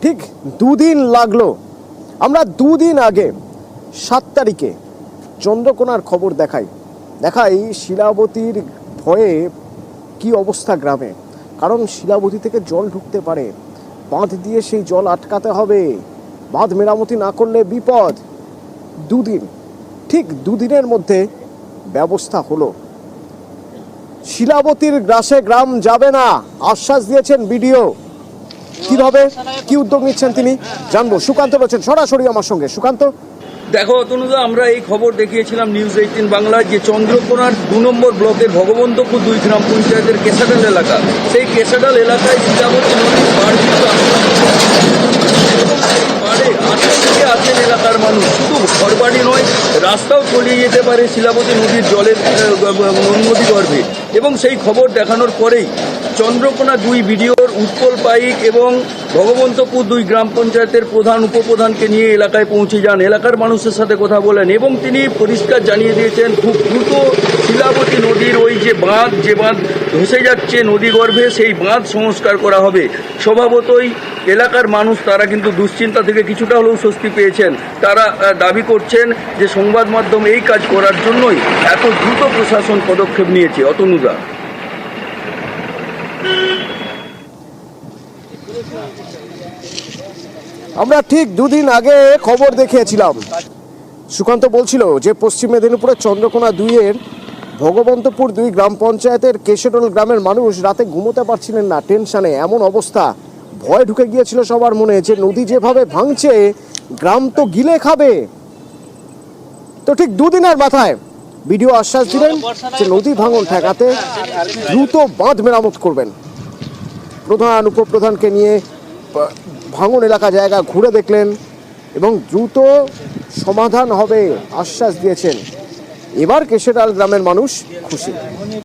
ঠিক দুদিন লাগলো। আমরা দুদিন আগে 7 তারিখে চন্দ্রকোনার খবর দেখাই শিলাবতীর ভয়ে কি অবস্থা গ্রামে। কারণ শিলাবতী থেকে জল ঢুকতে পারে, বাঁধ দিয়ে সেই জল আটকাতে হবে, বাঁধ মেরামতি না করলে বিপদ। ঠিক দুদিনের মধ্যে ব্যবস্থা হলো। শিলাবতীর গ্রাসে গ্রাম যাবে না আশ্বাস দিয়েছেন বিডিও। কিভাবে কি উদ্যোগ নিচ্ছেন তিনি জানবো। সুকান্ত রয়েছেন সরাসরি আমার সঙ্গে। সুকান্ত, দেখো অতনুদা, আমরা এই খবর দেখিয়েছিলাম নিউজ 18 বাংলায় যে চন্দ্রকোনার 2 নম্বর ব্লকের ভগবন্তপুর 2 গ্রাম পঞ্চায়েতের কেশাডাল এলাকা, সেই কেশাডাল এলাকায় শিলাবতী নদীর বাড় আছেন এলাকার মানুষ। শুধু ঘরবাড়ি নয়, রাস্তাও তলিয়ে যেতে পারে শিলাবতী নদীর জলের নদী গর্ভে। এবং সেই খবর দেখানোর পরেই চন্দ্রকোনা 2 বিডিওর উৎপল পাইক এবং ভগবন্তপুর 2 গ্রাম পঞ্চায়েতের প্রধান উপপ্রধানকে নিয়ে এলাকায় পৌঁছে যান, এলাকার মানুষের সাথে কথা বলেন এবং তিনি পরিষ্কার জানিয়ে দিয়েছেন খুব দ্রুত শিলাবতী নদীর ওই যে বাঁধ ধসে যাচ্ছে নদী গর্ভে, সেই বাঁধ সংস্কার করা হবে। স্বভাবতই এলাকার মানুষ তারা কিন্তু দুশ্চিন্তা থেকে কিছুটা হলেও স্বস্তি পেয়েছেন। তারা দাবি করছেন যে সংবাদ মাধ্যম এই কাজ করার জন্যই এত দ্রুত প্রশাসন পদক্ষেপ নিয়েছে। অতনুদা, আমরা ঠিক দুদিন আগে খবর দেখিয়েছিলাম। সুকান্ত বলছিল যে পশ্চিম মেদিনীপুরের চন্দ্রকোনা 2-এর ভগবন্তপুর 2 গ্রাম পঞ্চায়েতের কেশাডাল গ্রামের মানুষ রাতে ঘুমোতে পারছিলেন না, টেনশনে। এমন অবস্থা, ভয় ঢুকে গিয়েছিল সবার মনে যে নদী যেভাবে ভাঙছে গ্রাম তো গিলে খাবে। তো ঠিক দুদিনের মাথায় বিডিও আশ্বাস দিলেন যে নদী ভাঙন ঠেকাতে দ্রুত বাঁধ মেরামত করবেন। প্রধান উপপ্রধানকে নিয়ে ভাঙন এলাকা জায়গা ঘুরে দেখলেন এবং দ্রুত সমাধান হবে আশ্বাস দিয়েছেন। এবার কেশাডাল গ্রামের মানুষ খুশি।